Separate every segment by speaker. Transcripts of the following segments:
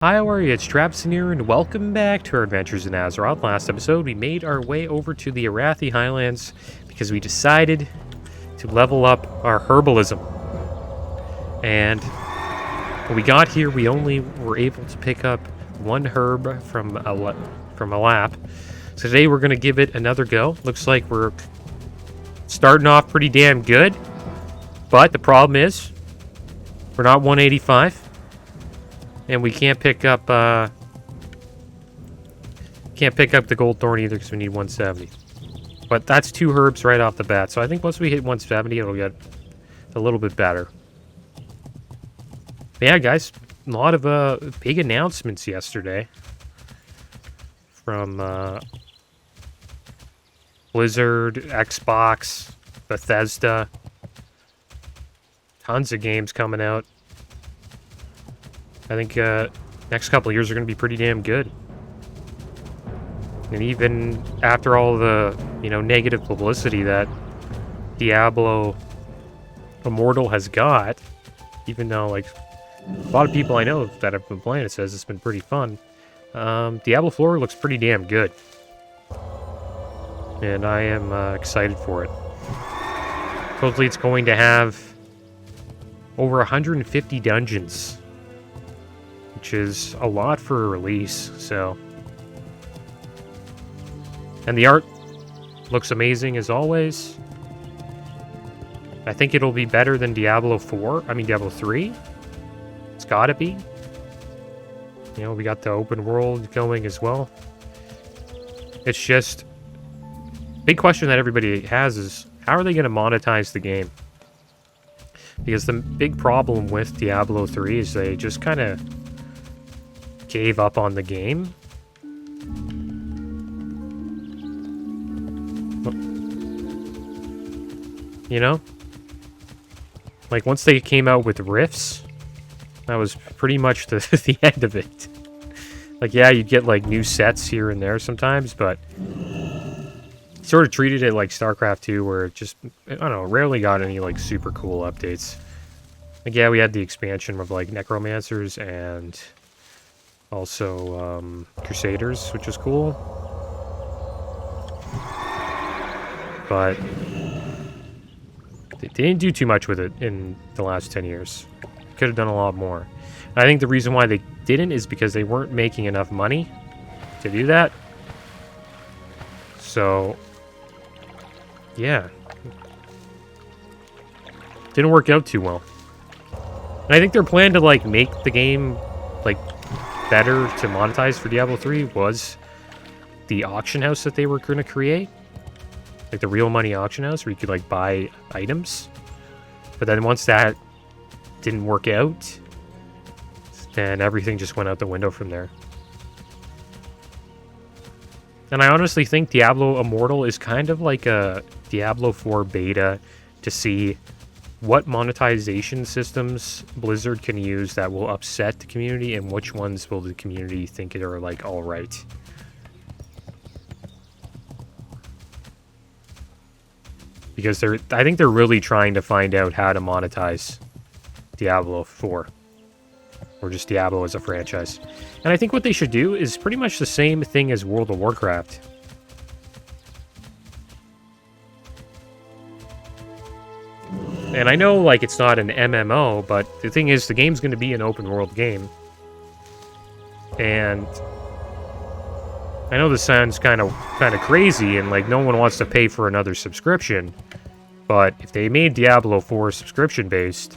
Speaker 1: Hi, how are you? It's Trapson here, and welcome back to our adventures in Azeroth. Last episode, we made our way over to the Arathi Highlands because we decided to level up our herbalism. And when we got here, we only were able to pick up one herb from a lap. So today, we're going to give it another go. Looks like we're starting off pretty damn good. But the problem is, we're not 185. And we can't pick up the gold thorn either because we need 170. But that's two herbs right off the bat. So I think once we hit 170, it'll get a little bit better. But yeah, guys, a lot of big announcements yesterday from Blizzard, Xbox, Bethesda. Tons of games coming out. I think next couple of years are going to be pretty damn good. And even after all the, negative publicity that Diablo Immortal has got, even though, a lot of people I know that have been playing it says it's been pretty fun, Diablo 4 looks pretty damn good. And I am excited for it. Hopefully it's going to have over 150 dungeons. Which is a lot for a release, so. And the art looks amazing as always. I think it'll be better than Diablo 3. It's gotta be. We got the open world going as well. It's just, big question that everybody has is, how are they going to monetize the game? Because the big problem with Diablo 3 is they just kind of gave up on the game. Once they came out with Rifts, that was pretty much the end of it. Yeah, you'd get new sets here and there sometimes, but sort of treated it like StarCraft 2, where it just, I don't know, rarely got any super cool updates. Yeah, we had the expansion of Necromancers and also Crusaders, which is cool. But they didn't do too much with it in the last 10 years. Could have done a lot more. And I think the reason why they didn't is because they weren't making enough money to do that. So, yeah. Didn't work out too well. And I think their plan to make the game better to monetize for Diablo 3 was the auction house that they were going to create. The real money auction house where you could buy items. But then once that didn't work out, then everything just went out the window from there. And I honestly think Diablo Immortal is kind of like a Diablo 4 beta to see what monetization systems Blizzard can use that will upset the community, and which ones will the community think are all right. Because I think they're really trying to find out how to monetize Diablo 4, or just Diablo as a franchise. And I think what they should do is pretty much the same thing as World of Warcraft. And I know, it's not an MMO, but the thing is, the game's going to be an open-world game. And I know this sounds kind of crazy, and, no one wants to pay for another subscription. But if they made Diablo 4 subscription-based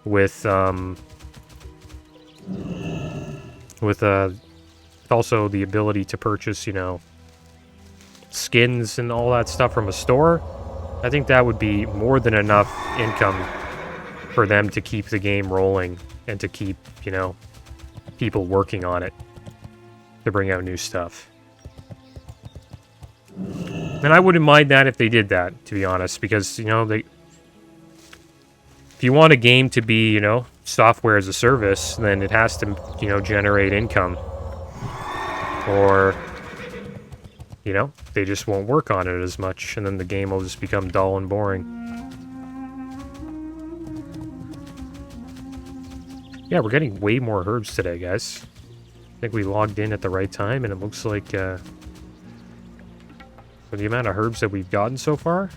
Speaker 1: with also the ability to purchase, skins and all that stuff from a store, I think that would be more than enough income for them to keep the game rolling and to keep, people working on it to bring out new stuff. And I wouldn't mind that if they did that, to be honest, because, if you want a game to be, software as a service, then it has to, generate income. Or they just won't work on it as much, and then the game will just become dull and boring. Yeah, we're getting way more herbs today, guys. I think we logged in at the right time, and it looks like for the amount of herbs that we've gotten so far,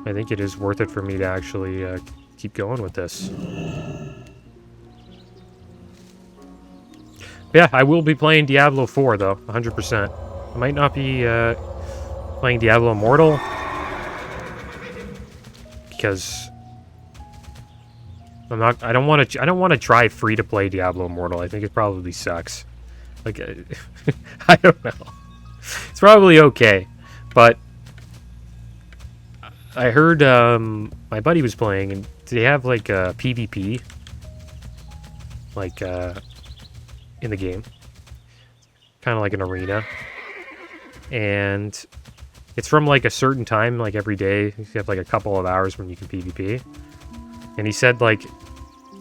Speaker 1: I think it is worth it for me to actually keep going with this. Yeah, I will be playing Diablo 4, though, 100%. I might not be playing Diablo Immortal, because I don't want to try free to play Diablo Immortal. I think it probably sucks. Like I don't know. It's probably okay, but I heard my buddy was playing, and they have like a PvP like in the game, kind of like an arena, and it's from like a certain time, like every day. You have like a couple of hours when you can PvP, and he said like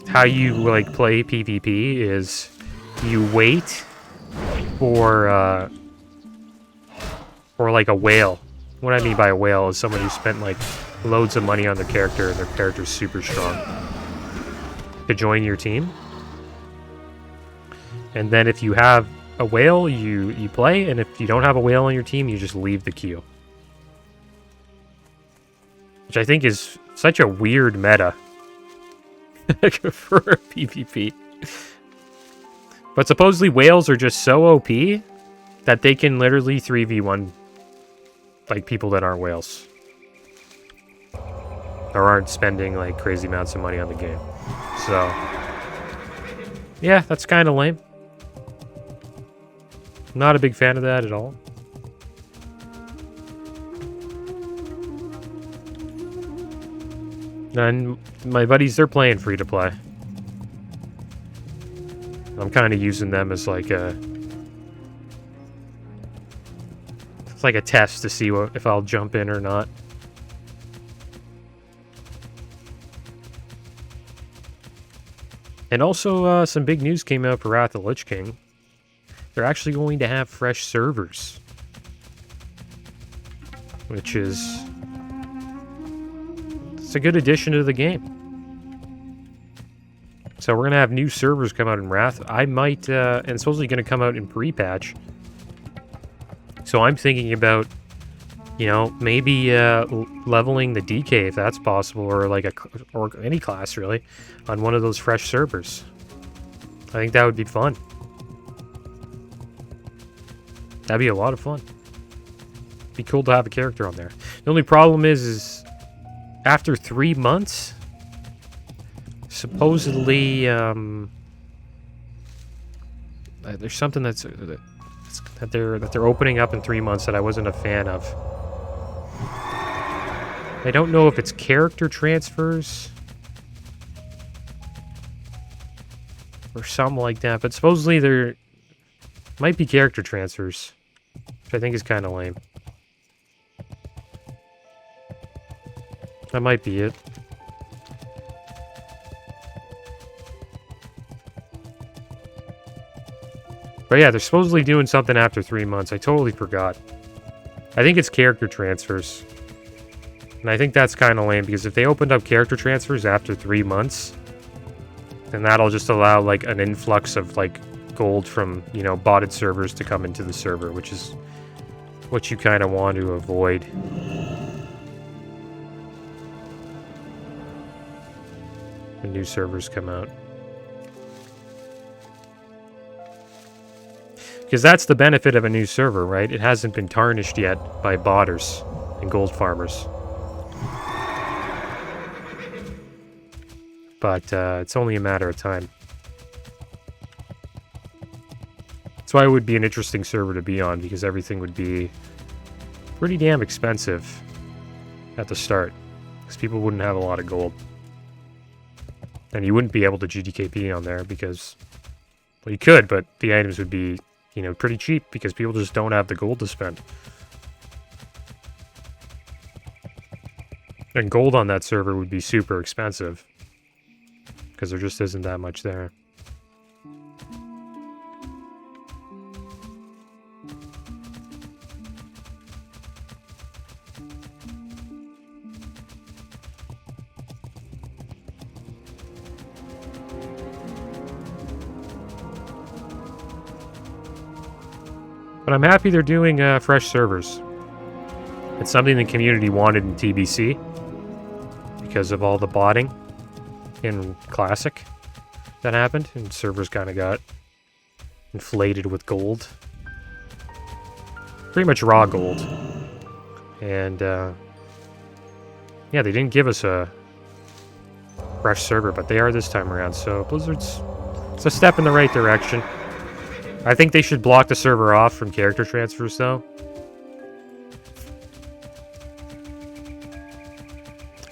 Speaker 1: how you like play PvP is you wait for like a whale. What I mean by a whale is someone who spent like loads of money on their character and their character's super strong to join your team. And then if you have a whale, you play, and if you don't have a whale on your team, you just leave the queue. Which I think is such a weird meta for PvP. But supposedly whales are just so OP that they can literally 3v1 like people that aren't whales. Or aren't spending like crazy amounts of money on the game. So yeah, that's kind of lame. Not a big fan of that at all. And my buddies, they're playing free to play. I'm kind of using them as like a... It's like a test to see if I'll jump in or not. And also, some big news came out for Wrath of the Lich King. They're actually going to have fresh servers. Which is... It's a good addition to the game. So we're going to have new servers come out in Wrath. I might... and it's supposedly going to come out in pre-patch. So I'm thinking about, you know, maybe leveling the DK if that's possible, or like or any class really, on one of those fresh servers. I think that would be fun. That'd be a lot of fun. Be cool to have a character on there. The only problem is after 3 months, supposedly there's something that they're opening up in 3 months that I wasn't a fan of. I don't know if it's character transfers or something like that, but supposedly there might be character transfers, which I think is kind of lame. That might be it. But yeah, they're supposedly doing something after 3 months. I totally forgot. I think it's character transfers. And I think that's kind of lame, because if they opened up character transfers after 3 months, then that'll just allow like an influx of like gold from, you know, botted servers to come into the server, which is what you kind of want to avoid. When new servers come out. Because that's the benefit of a new server, right? It hasn't been tarnished yet by botters and gold farmers. But it's only a matter of time. That's why it would be an interesting server to be on, because everything would be pretty damn expensive at the start. Because people wouldn't have a lot of gold. And you wouldn't be able to GDKP on there because... Well, you could, but the items would be, you know, pretty cheap because people just don't have the gold to spend. And gold on that server would be super expensive because there just isn't that much there. But I'm happy they're doing fresh servers. It's something the community wanted in TBC because of all the botting in Classic that happened, and servers kind of got inflated with gold. Pretty much raw gold. And, yeah, they didn't give us a fresh server, but they are this time around, so Blizzard's... It's a step in the right direction. I think they should block the server off from character transfers, though.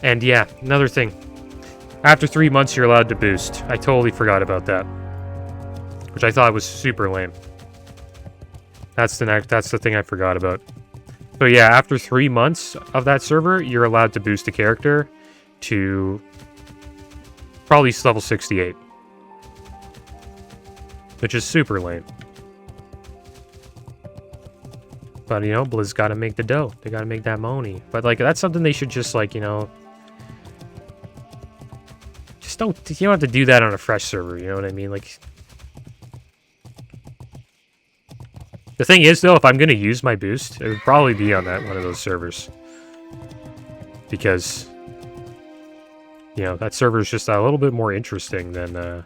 Speaker 1: And yeah, another thing. After 3 months, you're allowed to boost. I totally forgot about that. Which I thought was super lame. That's the thing I forgot about. So yeah, after 3 months of that server, you're allowed to boost a character to probably level 68. Which is super lame. But, you know, Blizz gotta make the dough. They gotta make that money. But, like, that's something they should just, like, you know... Just don't... You don't have to do that on a fresh server, you know what I mean? Like... The thing is, though, if I'm gonna use my boost, it would probably be on one of those servers. Because... You know, that server is just a little bit more interesting than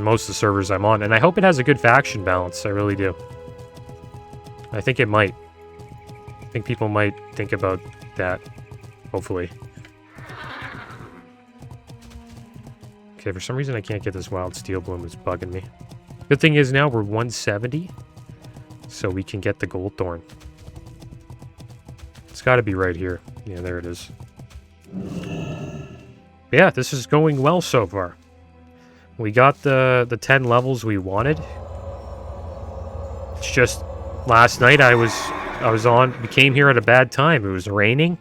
Speaker 1: most of the servers I'm on. And I hope it has a good faction balance. I really do. I think it might. I think people might think about that. Hopefully. Okay, for some reason I can't get this Wild Steel Bloom. It's bugging me. Good thing is now we're 170. So we can get the Gold Thorn. It's got to be right here. Yeah, there it is. Yeah, this is going well so far. We got the 10 levels we wanted. It's just last night we came here at a bad time. It was raining.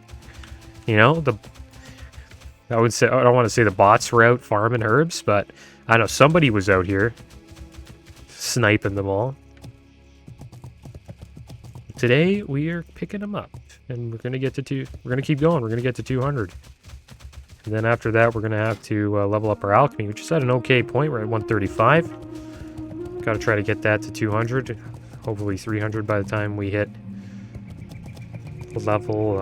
Speaker 1: You know, I don't want to say the bots were out farming herbs, but I know somebody was out here sniping them all. Today we are picking them up, and we're gonna get to we're gonna keep going. We're gonna get to 200. And then after that, we're going to have to level up our alchemy, which is at an okay point. We're at 135. Got to try to get that to 200. Hopefully 300 by the time we hit level...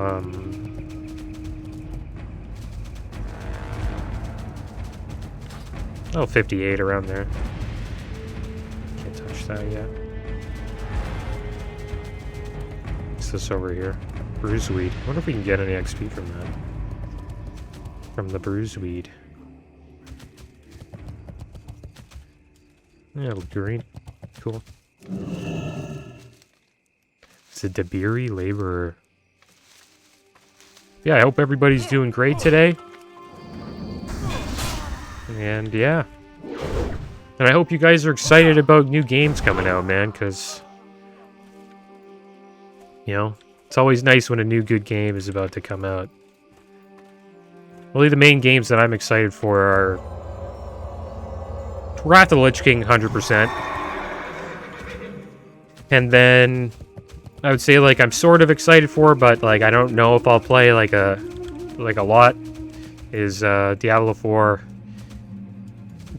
Speaker 1: 58 around there. Can't touch that yet. What's this over here? Bruiseweed. I wonder if we can get any XP from that. From the bruiseweed. Yeah, green. Cool. It's a Dabiri laborer. Yeah, I hope everybody's doing great today. And yeah. And I hope you guys are excited about new games coming out, man, because... You know, it's always nice when a new good game is about to come out. Really, the main games that I'm excited for are Wrath of the Lich King, 100%. And then I would say, like, I'm sort of excited for, but like I don't know if I'll play like a lot. Is Diablo 4,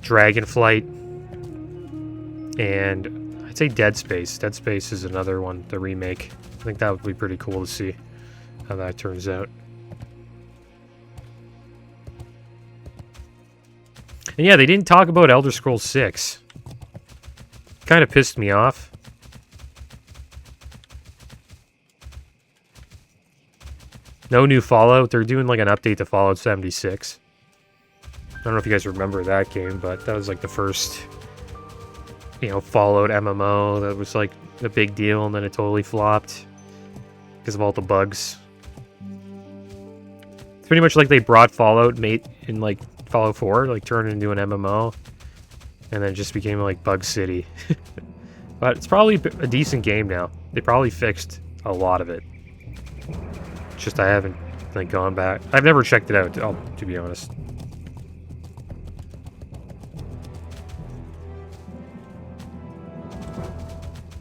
Speaker 1: Dragonflight, and I'd say Dead Space. Dead Space is another one, the remake. I think that would be pretty cool to see how that turns out. And yeah, they didn't talk about Elder Scrolls 6. Kind of pissed me off. No new Fallout. They're doing like an update to Fallout 76. I don't know if you guys remember that game, but that was like the first, you know, Fallout MMO that was like a big deal, and then it totally flopped because of all the bugs. It's pretty much like they brought Fallout in like Fallout 4, like turned it into an MMO, and then it just became like Bug City. But it's probably a decent game now. They probably fixed a lot of it. It's just I haven't like gone back. I've never checked it out, to be honest.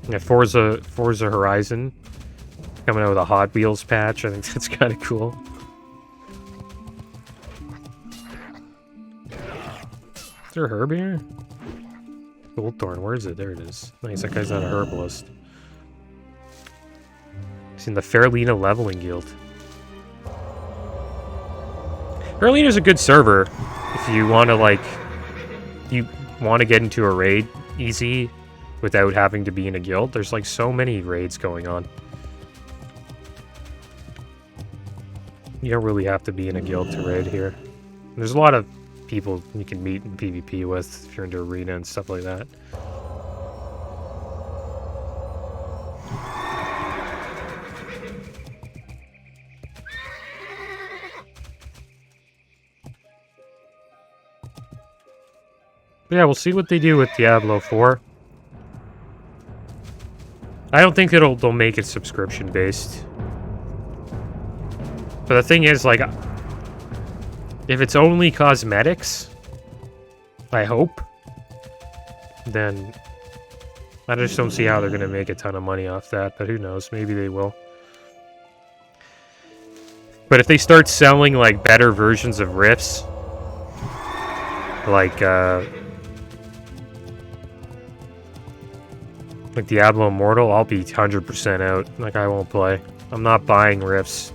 Speaker 1: Yeah, Forza Horizon coming out with a Hot Wheels patch. I think that's kind of cool. Is there a herb here? Goldthorn, where is it? There it is. Nice, that guy's not a herbalist. He's in the Fairlena Leveling Guild. Fairlena's a good server if you want to, like, you want to get into a raid easy without having to be in a guild. There's, like, so many raids going on. You don't really have to be in a guild to raid here. There's a lot of people you can meet in PvP with if you're into arena and stuff like that. But yeah, we'll see what they do with Diablo 4. I don't think they'll make it subscription based. But the thing is, like, if it's only cosmetics, I hope, then I just don't see how they're going to make a ton of money off that, but who knows, maybe they will. But if they start selling, like, better versions of Rifts, like Diablo Immortal, I'll be 100% out. Like, I won't play. I'm not buying Rifts.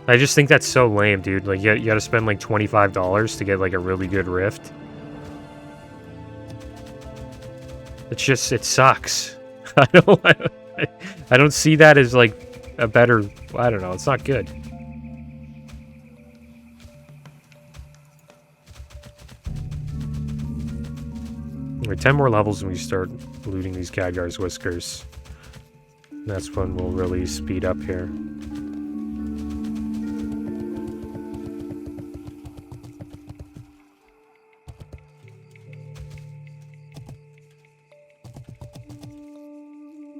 Speaker 1: I just think that's so lame, dude. Like, you gotta spend, like, $25 to get, like, a really good Rift. It's just, it sucks. I don't see that as, like, a better... I don't know, it's not good. We're 10 more levels and we start looting these Khadgar's Whiskers. And that's when we'll really speed up here.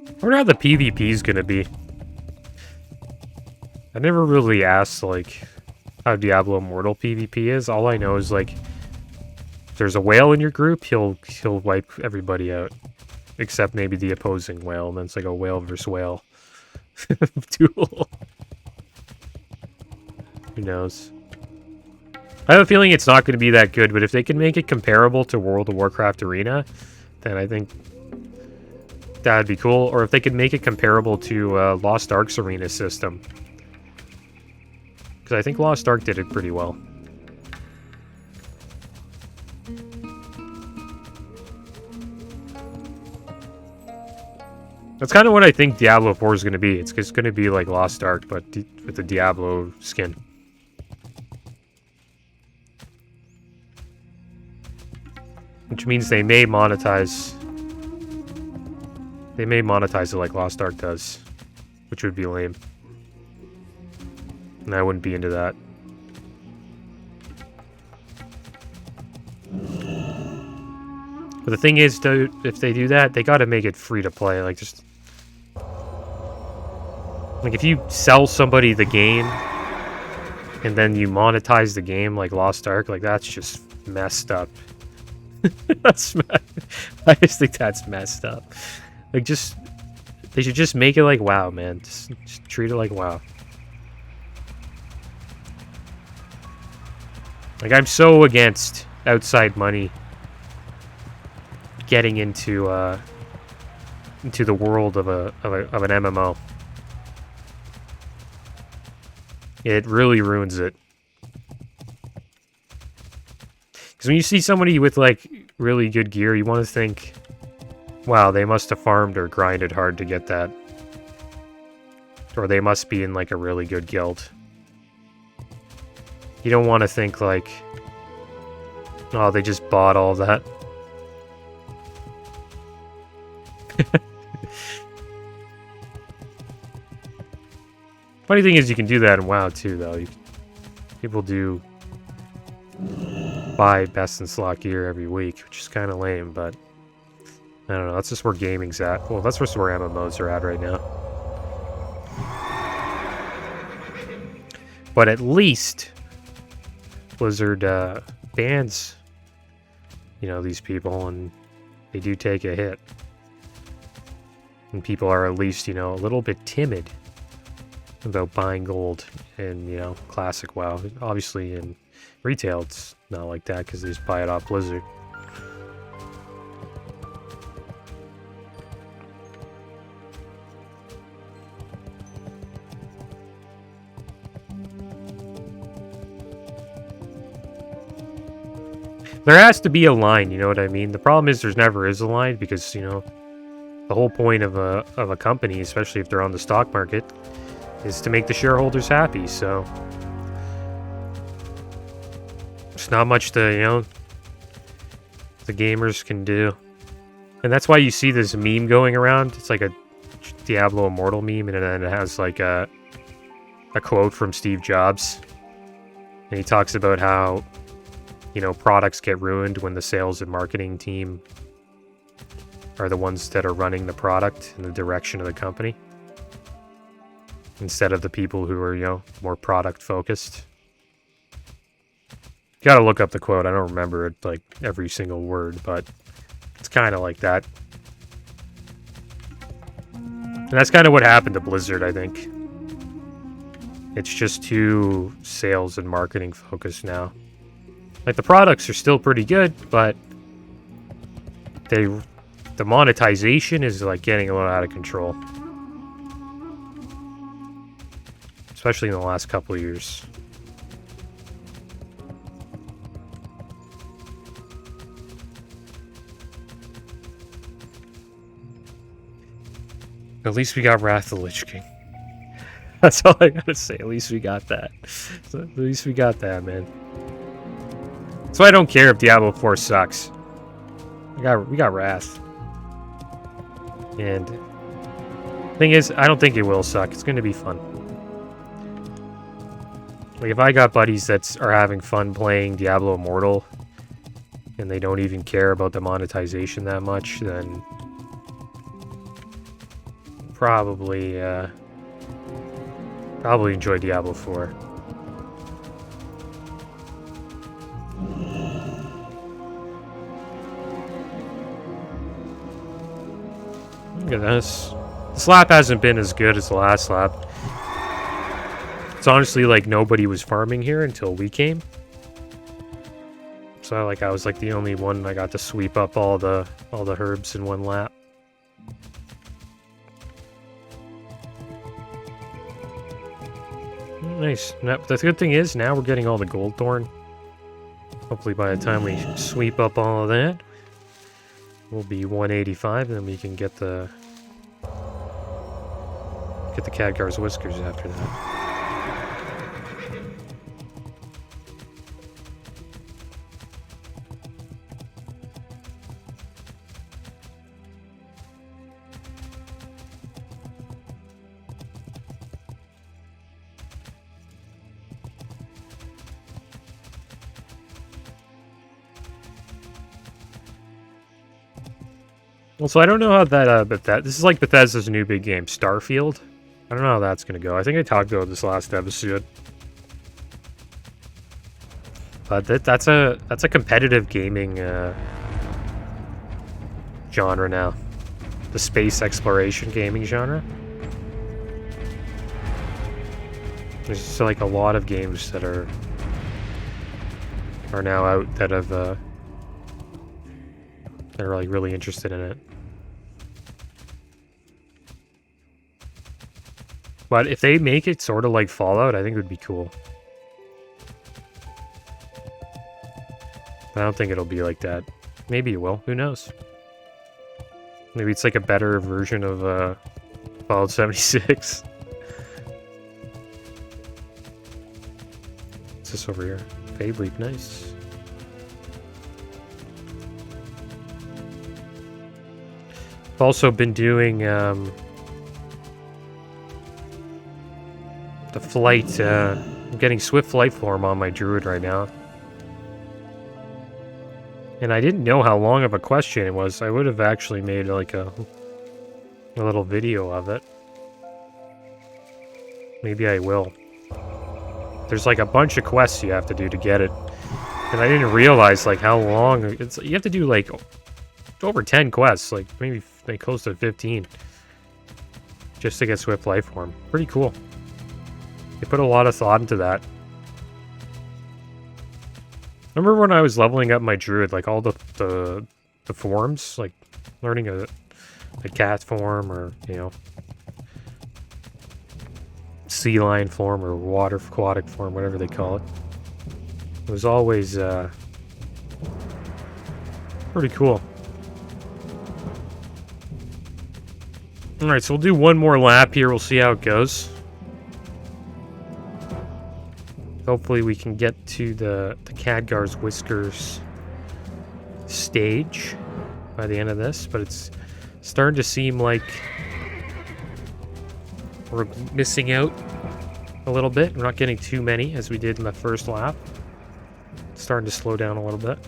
Speaker 1: I wonder how the PvP is gonna be. I never really asked, like, how Diablo Immortal PvP is. All I know is, like, if there's a whale in your group, he'll wipe everybody out. Except maybe the opposing whale, and then it's like a whale versus whale duel. Who knows? I have a feeling it's not going to be that good, but if they can make it comparable to World of Warcraft Arena, then I think that'd be cool. Or if they could make it comparable to Lost Ark's Arena system. Because I think Lost Ark did it pretty well. That's kind of what I think Diablo 4 is going to be. It's going to be like Lost Ark, but with the Diablo skin. Which means they may monetize... They may monetize it like Lost Ark does. Which would be lame. And I wouldn't be into that. But the thing is, though, if they do that, they gotta make it free to play. Like, just... Like, if you sell somebody the game, and then you monetize the game like Lost Ark, like, that's just messed up. I just think that's messed up. Like, just... They should just make it like WoW, man. Just treat it like WoW. Like, I'm so against outside money getting into the world of an MMO. It really ruins it. Because when you see somebody with, like, really good gear, you want to think, wow, they must have farmed or grinded hard to get that. Or they must be in, like, a really good guild. You don't want to think, like, oh, they just bought all that. Funny thing is, you can do that in WoW too, though. People do buy best in slot gear every week, which is kind of lame, but I don't know. That's just where gaming's at. Well, that's just where MMOs are at right now. But at least Blizzard bans, you know, these people, and they do take a hit. And people are at least, you know, a little bit timid about buying gold in, you know, classic WoW. Obviously in retail it's not like that because they just buy it off Blizzard. There has to be a line, you know what I mean? The problem is there's never is a line because, you know, the whole point of a company, especially if they're on the stock market, is to make the shareholders happy, so there's not much the, you know, the gamers can do. And that's why you see this meme going around. It's like a Diablo Immortal meme, and then it has like a quote from Steve Jobs. And he talks about how, you know, products get ruined when the sales and marketing team are the ones that are running the product in the direction of the company, instead of the people who are, you know, more product focused. Gotta look up the quote. I don't remember it, like, every single word, but it's kind of like that. And that's kind of what happened to Blizzard, I think. It's just too sales and marketing focused now. Like, the products are still pretty good, but the monetization is, like, getting a little out of control. Especially in the last couple of years. At least we got Wrath of the Lich King. That's all I gotta say. At least we got that. So at least we got that, man. So I don't care if Diablo 4 sucks. We got Wrath. And thing is, I don't think it will suck. It's gonna be fun. Like, if I got buddies that are having fun playing Diablo Immortal and they don't even care about the monetization that much, then probably enjoy Diablo 4. Look at this. This lap hasn't been as good as the last lap. It's honestly like nobody was farming here until we came. So I was like the only one. I got to sweep up all the herbs in one lap. Nice. Now, the good thing is now we're getting all the gold thorn. Hopefully by the time we sweep up all of that, we'll be 185, and then we can get the Khadgar's Whiskers after that. Well, so I don't know how that, this is like Bethesda's new big game, Starfield. I don't know how that's gonna go. I think I talked about this last episode. But that's a competitive gaming genre now. The space exploration gaming genre. There's just like a lot of games that are now out that have that are like really interested in it. But if they make it sort of like Fallout, I think it would be cool. I don't think it'll be like that. Maybe it will. Who knows? Maybe it's like a better version of Fallout 76. What's this over here? Fade Leap, nice. I've also been doing the flight. I'm getting Swift Flight form on my Druid right now. And I didn't know how long of a question it was. I would have actually made like a little video of it. Maybe I will. There's like a bunch of quests you have to do to get it. And I didn't realize like how long it's. You have to do like over 10 quests, like maybe like close to 15, just to get Swift Lifeform. Pretty cool. They put a lot of thought into that. Remember when I was leveling up my Druid, like all the forms, like learning a cat form, or you know, sea lion form, or water aquatic form, whatever they call it. It was always Pretty cool. Alright, so we'll do one more lap here. We'll see how it goes. Hopefully we can get to the Khadgar's Whiskers stage by the end of this, but it's starting to seem like we're missing out a little bit. We're not getting too many as we did in the first lap. It's starting to slow down a little bit.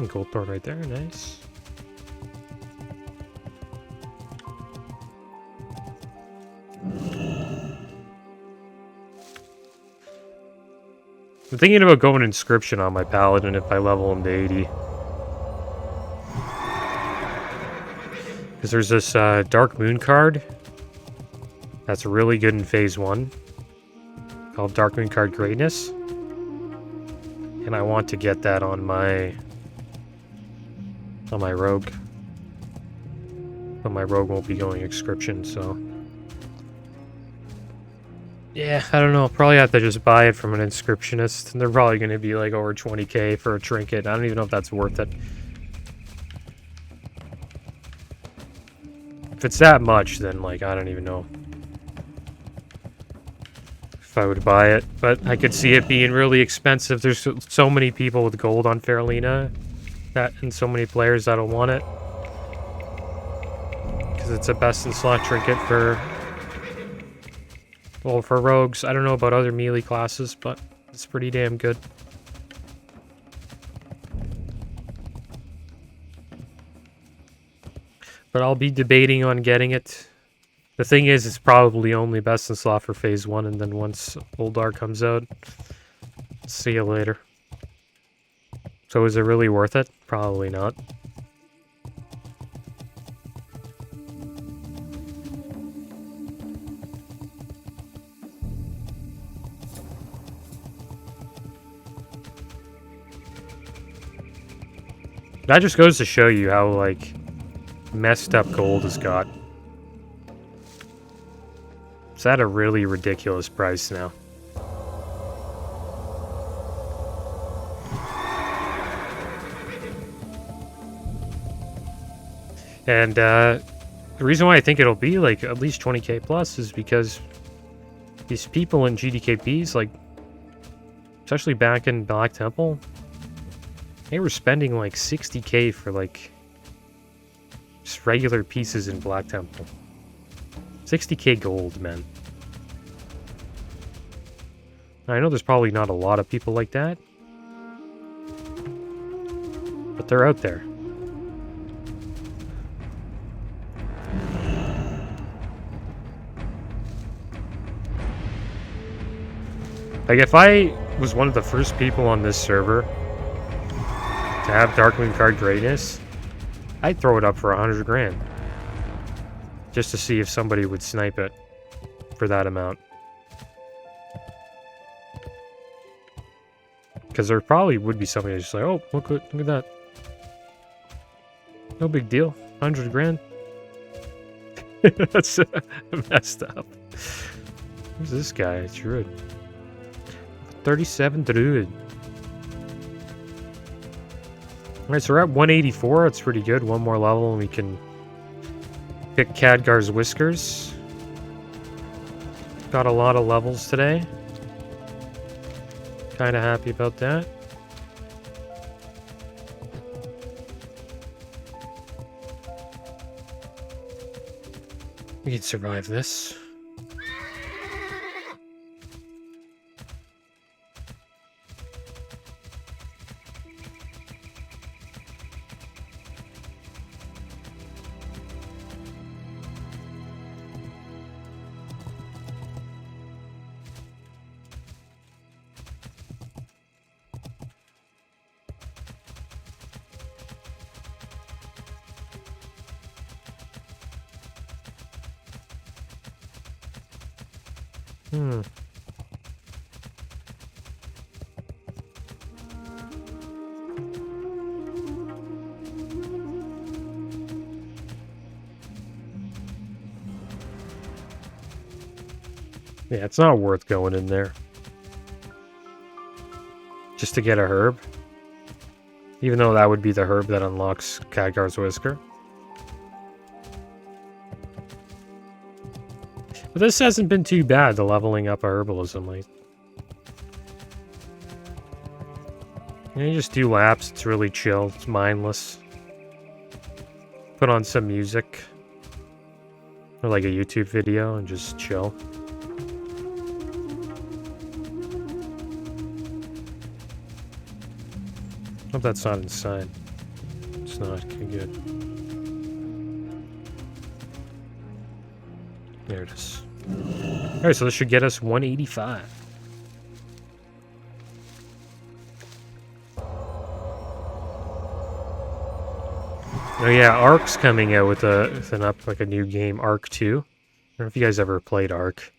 Speaker 1: Gold bar right there, nice. I'm thinking about going inscription on my paladin if I level him to 80. Because there's this Dark Moon card that's really good in Phase 1 called Dark Moon Card Greatness. And I want to get that on my rogue. But my rogue won't be going inscription, so... Yeah, I don't know. Probably have to just buy it from an inscriptionist. And they're probably going to be like over 20k for a trinket. I don't even know if that's worth it. If it's that much, then like I don't even know if I would buy it. But I could see it being really expensive. There's so many people with gold on Faralina and so many players that'll want it. Because it's a best in slot trinket for... Well, for rogues. I don't know about other melee classes, but it's pretty damn good. But I'll be debating on getting it. The thing is, it's probably only best in slot for Phase 1, and then once Uldar comes out, see you later. So is it really worth it? Probably not. That just goes to show you how, like, messed up gold has got. It's at a really ridiculous price now. And, the reason why I think it'll be, like, at least 20k plus is because these people in GDKPs, like, especially back in Black Temple, they were spending like 60k for like just regular pieces in Black Temple. 60k gold, man. I know there's probably not a lot of people like that, but they're out there. Like if I was one of the first people on this server to have Darkmoon Card Greatness, I'd throw it up for 100 grand. Just to see if somebody would snipe it for that amount. Because there probably would be somebody who's just like, oh, look at that. No big deal. 100 grand. That's messed up. Who's this guy? It's Druid. 37 Druid. Alright, so we're at 184. That's pretty good. One more level and we can pick Khadgar's Whiskers. Got a lot of levels today. Kind of happy about that. We can survive this. Yeah, it's not worth going in there. Just to get a herb. Even though that would be the herb that unlocks Khadgar's Whisker. But this hasn't been too bad, the leveling up our herbalism. Like, you just do laps, it's really chill, it's mindless. Put on some music. Or like a YouTube video and just chill. Hope that's not inside. It's not. Okay, good. There it is. Alright, so this should get us 185. Oh yeah, Ark's coming out with a new game, Ark 2. I don't know if you guys ever played Ark.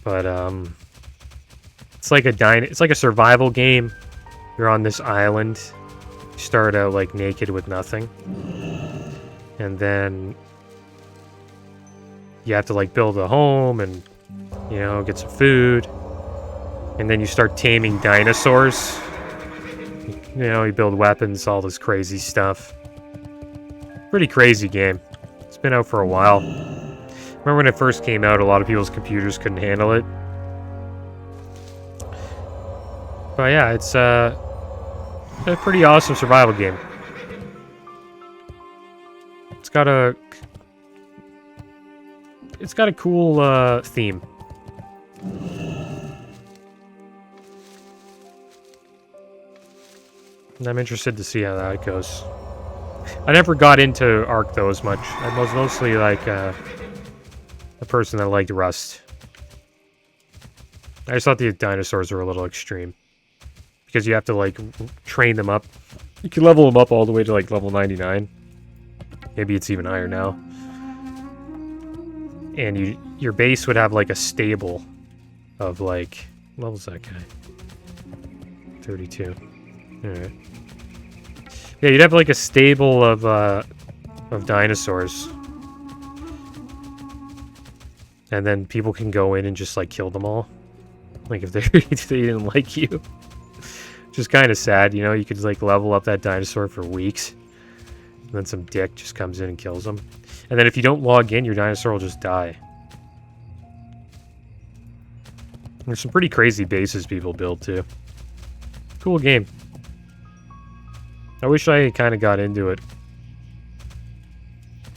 Speaker 1: But it's like a survival game. You're on this island. You start out like naked with nothing. And then you have to like build a home and, you know, get some food. And then you start taming dinosaurs. You know, you build weapons, all this crazy stuff. Pretty crazy game. It's been out for a while. Remember when it first came out, a lot of people's computers couldn't handle it. But yeah, it's a pretty awesome survival game. It's got a cool theme. And I'm interested to see how that goes. I never got into Ark though as much. I was mostly like a person that liked Rust. I just thought the dinosaurs were a little extreme. Because you have to like train them up. You can level them up all the way to like level 99. Maybe it's even higher now. And your base would have like a stable of like, what level's that guy? 32. Alright. Yeah, you'd have like a stable of dinosaurs. And then people can go in and just like kill them all. Like if they didn't like you. Which is kind of sad, you know, you could like level up that dinosaur for weeks. And then some dick just comes in and kills them. And then if you don't log in, your dinosaur will just die. There's some pretty crazy bases people build too. Cool game. I wish I kind of got into it.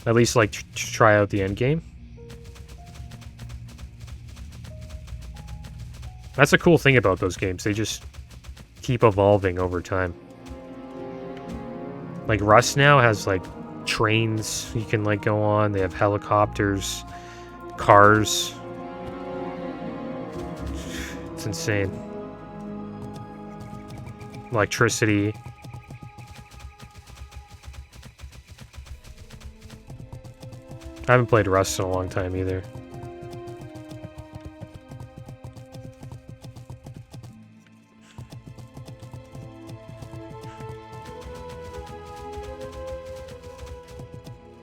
Speaker 1: At least like try out the end game. That's a cool thing about those games. They just keep evolving over time. Like Rust now has like trains you can like go on. They have helicopters, cars. It's insane. Electricity. I haven't played Rust in a long time either.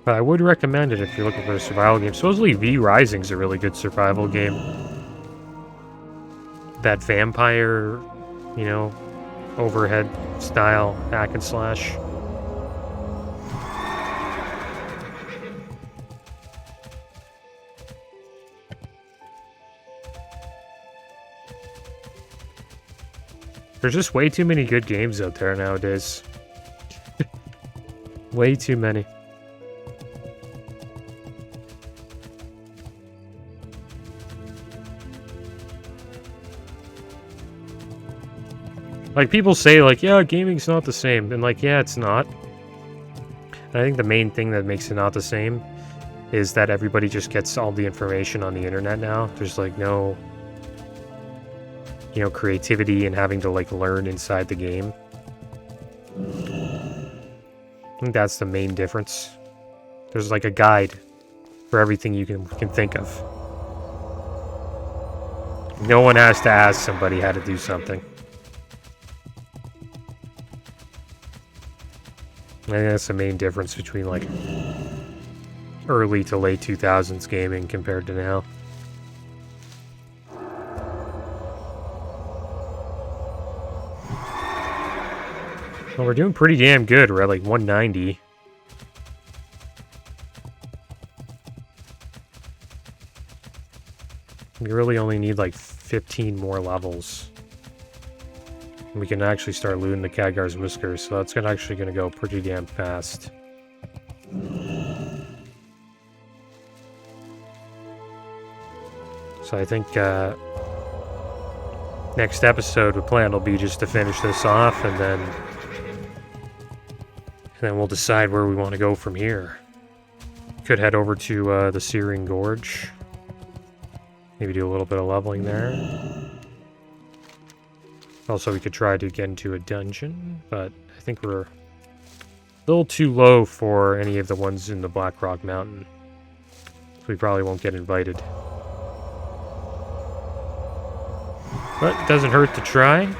Speaker 1: But I would recommend it if you're looking for a survival game. Supposedly V Rising's a really good survival game. That vampire, you know, overhead style hack and slash. There's just way too many good games out there nowadays. Way too many. Like, people say, like, yeah, gaming's not the same. And, like, yeah, it's not. And I think the main thing that makes it not the same is that everybody just gets all the information on the internet now. There's, like, no, you know, creativity and having to, like, learn inside the game. I think that's the main difference. There's, like, a guide for everything you can think of. No one has to ask somebody how to do something. I think that's the main difference between, like, early to late 2000s gaming compared to now. Well, we're doing pretty damn good. We're at like 190. We really only need like 15 more levels. We can actually start looting the Khadgar's Whiskers, so that's actually going to go pretty damn fast. So I think next episode the plan will be just to finish this off, and then we'll decide where we want to go from here. Could head over to the Searing Gorge. Maybe do a little bit of leveling there. Also, we could try to get into a dungeon, but I think we're a little too low for any of the ones in the Black Rock Mountain. So we probably won't get invited. But it doesn't hurt to try.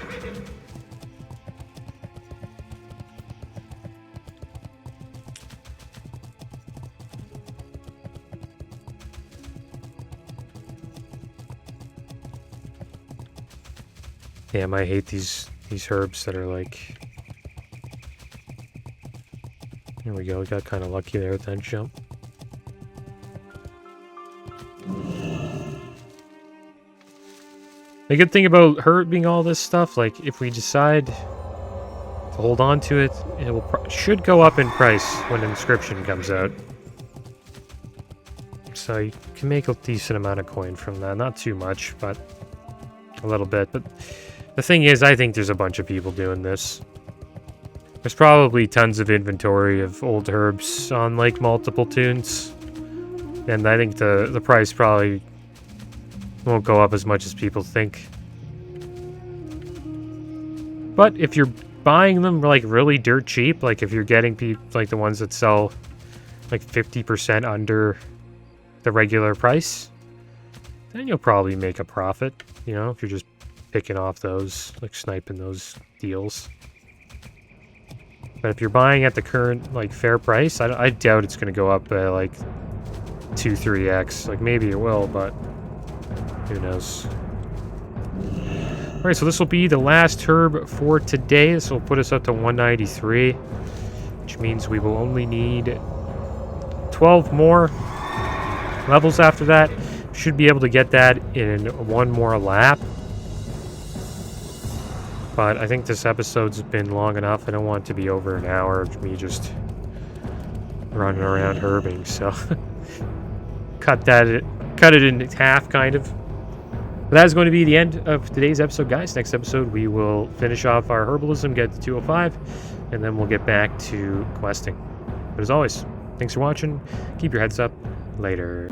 Speaker 1: Damn, I hate these herbs that are like... There we go, we got kind of lucky there with that jump. The good thing about herbing all this stuff, like if we decide to hold on to it, it should go up in price when Inscription comes out. So you can make a decent amount of coin from that. Not too much, but a little bit. But the thing is, I think there's a bunch of people doing this. There's probably tons of inventory of old herbs on like multiple tunes. And I think the price probably won't go up as much as people think. But if you're buying them like really dirt cheap, like if you're getting like the ones that sell like 50% under the regular price, then you'll probably make a profit, you know, if you're just picking off those, like sniping those deals. But if you're buying at the current like fair price, I doubt it's going to go up by like 2-3x. Like maybe it will, but who knows. Alright, so this will be the last herb for today. This will put us up to 193, which means we will only need 12 more levels after that. Should be able to get that in one more lap. But I think this episode's been long enough. I don't want it to be over an hour of me just running around herbing, so cut it in half, kind of. But that is going to be the end of today's episode, guys. Next episode, we will finish off our herbalism, get to 205, and then we'll get back to questing. But as always, thanks for watching. Keep your heads up. Later.